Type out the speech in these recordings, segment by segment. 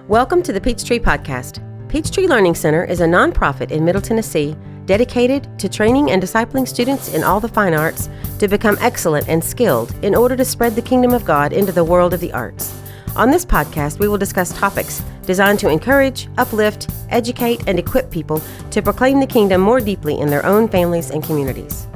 Welcome to the Peachtree Podcast. Peachtree Learning Center is a nonprofit in Middle Tennessee dedicated to training and discipling students in all the fine arts to become excellent and skilled in order to spread the kingdom of God into the world of the arts. On this podcast, we will discuss topics designed to encourage, uplift, educate, and equip people to proclaim the kingdom more deeply in their own families and communities.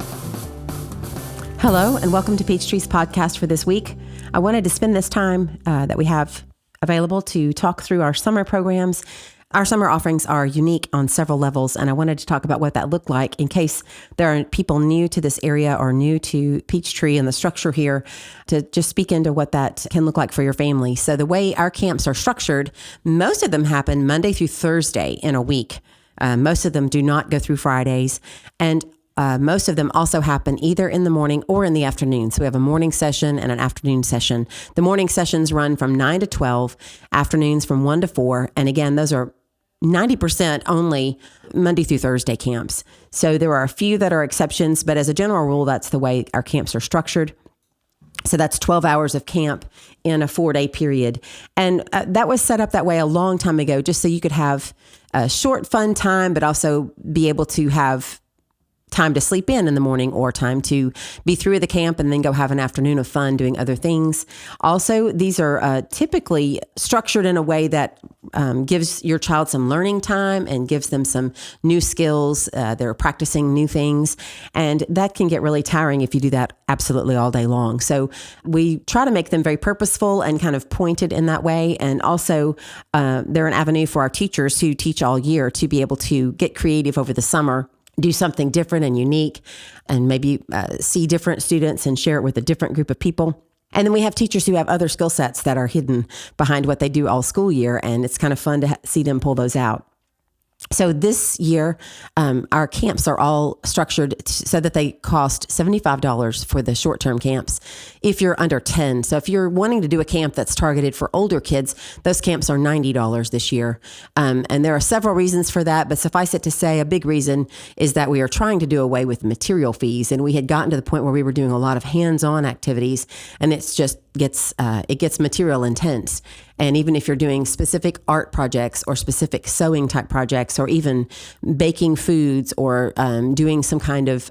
Hello, and welcome to Peachtree's podcast for this week. I wanted to spend this time that we have available to talk through our summer programs. Our summer offerings are unique on several levels, and I wanted to talk about what that looked like in case there are people new to this area or new to Peachtree and the structure here, to just speak into what that can look like for your family. So the way our camps are structured, most of them happen Monday through Thursday in a week. Most of them do not go through Fridays, and most of them also happen either in the morning or in the afternoon. So we have a morning session and an afternoon session. The morning sessions run from 9 to 12, afternoons from 1 to 4. And again, those are 90% only Monday through Thursday camps. So there are a few that are exceptions, but as a general rule, that's the way our camps are structured. So that's 12 hours of camp in a 4-day period. And that was set up that way a long time ago, just so you could have a short, fun time, but also be able to have time to sleep in the morning or time to be through the camp and then go have an afternoon of fun doing other things. Also, these are typically structured in a way that gives your child some learning time and gives them some new skills. They're practicing new things, and that can get really tiring if you do that absolutely all day long. So we try to make them very purposeful and kind of pointed in that way. And also, they're an avenue for our teachers who teach all year to be able to get creative over the summer, do something different and unique, and maybe see different students and share it with a different group of people. And then we have teachers who have other skill sets that are hidden behind what they do all school year, and it's kind of fun to see them pull those out. So this year, our camps are all structured so that they cost $75 for the short-term camps if you're under 10. So if you're wanting to do a camp that's targeted for older kids, those camps are $90 this year. And there are several reasons for that, but suffice it to say, a big reason is that we are trying to do away with material fees. And we had gotten to the point where we were doing a lot of hands-on activities, and it gets material intense. And even if you're doing specific art projects or specific sewing type projects, or even baking foods or doing some kind of,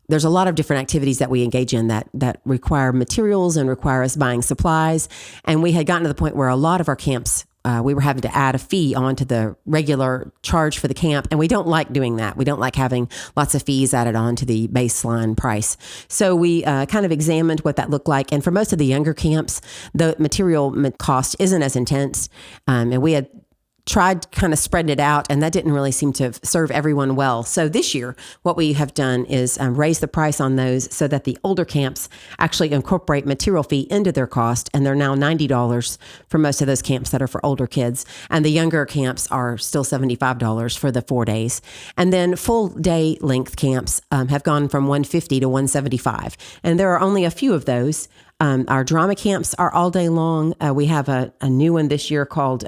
there's a lot of different activities that we engage in that require materials and require us buying supplies. And we had gotten to the point where a lot of our camps, we were having to add a fee onto the regular charge for the camp. And we don't like doing that. We don't like having lots of fees added on to the baseline price. So we kind of examined what that looked like. And for most of the younger camps, the material cost isn't as intense. And we had tried kind of spreading it out, and that didn't really seem to serve everyone well. So this year, what we have done is raise the price on those so that the older camps actually incorporate material fee into their cost, and they're now $90 for most of those camps that are for older kids. And the younger camps are still $75 for the 4 days. And then full day length camps have gone from $150 to $175. And there are only a few of those. Our drama camps are all day long. We have a new one this year called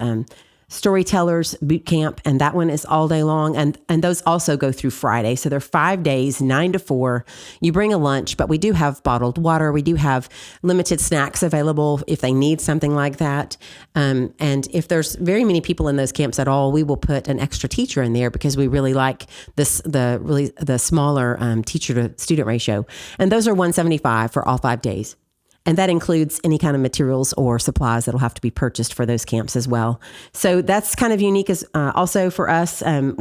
Storytellers Boot Camp, and that one is all day long, and those also go through Friday. So they're 5 days, 9 to 4. You bring a lunch, but we do have bottled water. We do have limited snacks available if they need something like that. And if there's very many people in those camps at all, we will put an extra teacher in there because we really like the smaller teacher to student ratio. And those are $175 for all 5 days. And that includes any kind of materials or supplies that'll have to be purchased for those camps as well. So that's kind of unique as also for us. I'm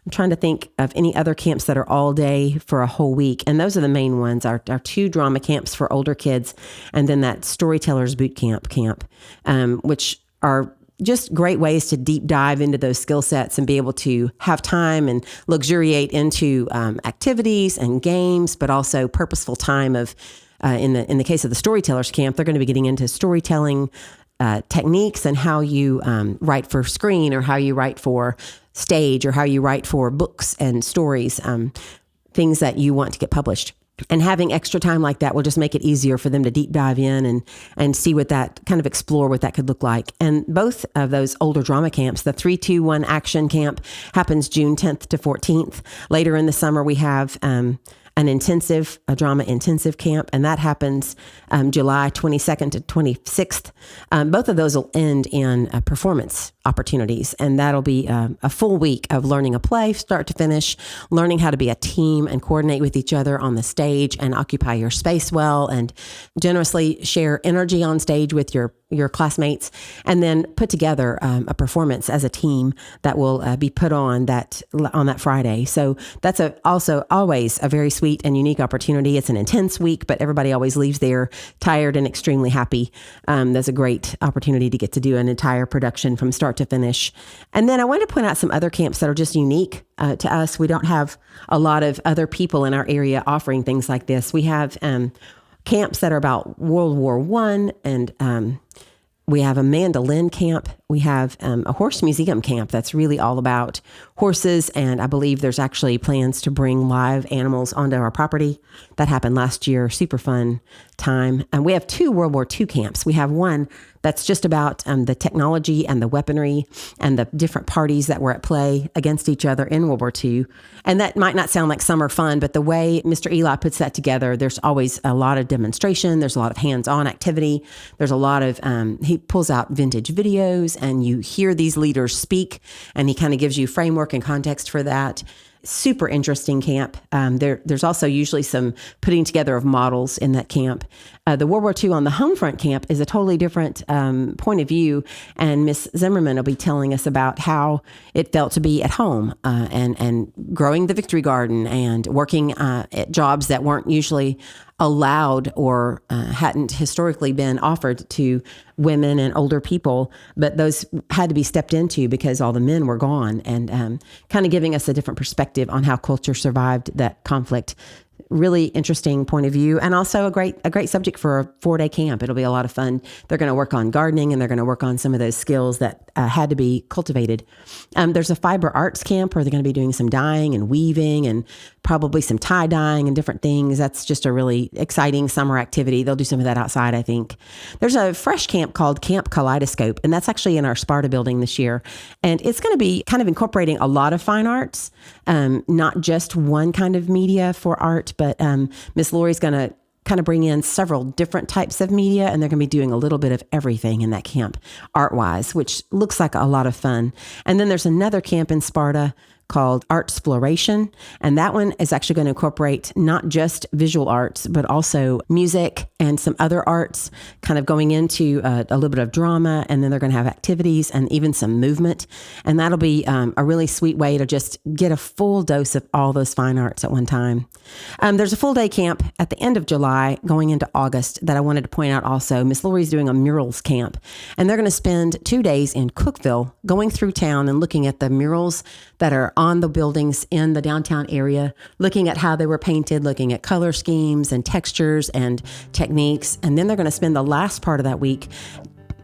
trying to think of any other camps that are all day for a whole week. And those are the main ones, our 2 drama camps for older kids, and then that Storytellers Boot Camp, which are just great ways to deep dive into those skill sets and be able to have time and luxuriate into activities and games, but also purposeful time of in the case of the Storytellers Camp, they're going to be getting into storytelling techniques and how you write for screen, or how you write for stage, or how you write for books and stories, things that you want to get published. And having extra time like that will just make it easier for them to deep dive in and see what that, kind of explore what that could look like. And both of those older drama camps, the 3-2-1 Action Camp happens June 10th to 14th. Later in the summer, we have a drama intensive camp, and that happens July 22nd to 26th. Both of those will end in performance opportunities, and that'll be a full week of learning a play, start to finish, learning how to be a team and coordinate with each other on the stage and occupy your space well, and generously share energy on stage with your classmates, and then put together a performance as a team that will be put on that Friday. So that's also always a very sweet and unique opportunity. It's an intense week, but everybody always leaves there tired and extremely happy. That's a great opportunity to get to do an entire production from start to finish. And then I want to point out some other camps that are just unique to us. We don't have a lot of other people in our area offering things like this. We have camps that are about World War I, and we have a mandolin camp. We have a horse museum camp that's really all about horses, and I believe there's actually plans to bring live animals onto our property. That happened last year. Super fun time. And we have 2 World War II camps. We have one that's just about the technology and the weaponry and the different parties that were at play against each other in World War II. And that might not sound like summer fun, but the way Mr. Eli puts that together, there's always a lot of demonstration. There's a lot of hands-on activity. There's a lot of, he pulls out vintage videos, and you hear these leaders speak, and he kind of gives you framework and context for that. Super interesting camp. There's also usually some putting together of models in that camp. The World War II on the Homefront camp is a totally different point of view, and Miss Zimmerman will be telling us about how it felt to be at home and growing the Victory Garden and working at jobs that weren't usually allowed or hadn't historically been offered to women and older people, but those had to be stepped into because all the men were gone, and kind of giving us a different perspective on how culture survived that conflict. Really interesting point of view, and also a great subject for a 4-day camp. It'll be a lot of fun. They're going to work on gardening, and they're going to work on some of those skills that had to be cultivated. There's a fiber arts camp where they're going to be doing some dyeing and weaving and probably some tie dyeing and different things. That's just a really exciting summer activity. They'll do some of that outside, I think. There's a fresh camp called Camp Kaleidoscope, and that's actually in our Sparta building this year. And it's going to be kind of incorporating a lot of fine arts, not just one kind of media for art, but Miss Lori's going to kind of bring in several different types of media, and they're going to be doing a little bit of everything in that camp art-wise, which looks like a lot of fun. And then there's another camp in Sparta called Artsploration, and that one is actually going to incorporate not just visual arts, but also music and some other arts, kind of going into a little bit of drama, and then they're going to have activities and even some movement, and that'll be a really sweet way to just get a full dose of all those fine arts at one time. There's a full day camp at the end of July going into August that I wanted to point out also. Miss Lori's doing a murals camp, and they're going to spend 2 days in Cookeville going through town and looking at the murals that are on the buildings in the downtown area, looking at how they were painted, looking at color schemes and textures and techniques. And then they're going to spend the last part of that week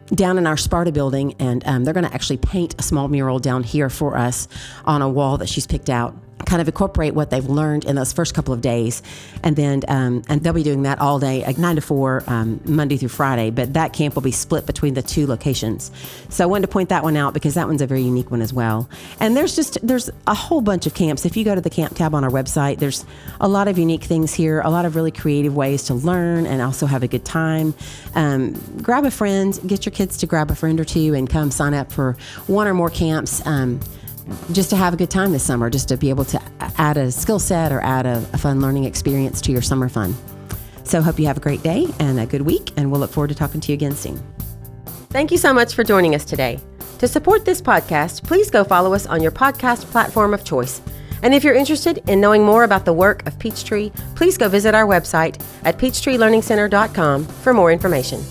down in our Sparta building, and they're going to actually paint a small mural down here for us on a wall that she's picked out, kind of incorporate what they've learned in those first couple of days. And then and they'll be doing that all day, 9 to 4, Monday through Friday, but that camp will be split between the 2 locations. So I wanted to point that one out because that one's a very unique one as well. And there's a whole bunch of camps. If you go to the camp tab on our website, there's a lot of unique things here, a lot of really creative ways to learn and also have a good time. Grab a friend, get your kids to grab a friend or 2 and come sign up for 1 or more camps. Just to have a good time this summer, just to be able to add a skill set or add a fun learning experience to your summer fun. So hope you have a great day and a good week, and we'll look forward to talking to you again soon. Thank you so much for joining us today. To support this podcast, please go follow us on your podcast platform of choice. And if you're interested in knowing more about the work of Peachtree, please go visit our website at peachtreelearningcenter.com for more information.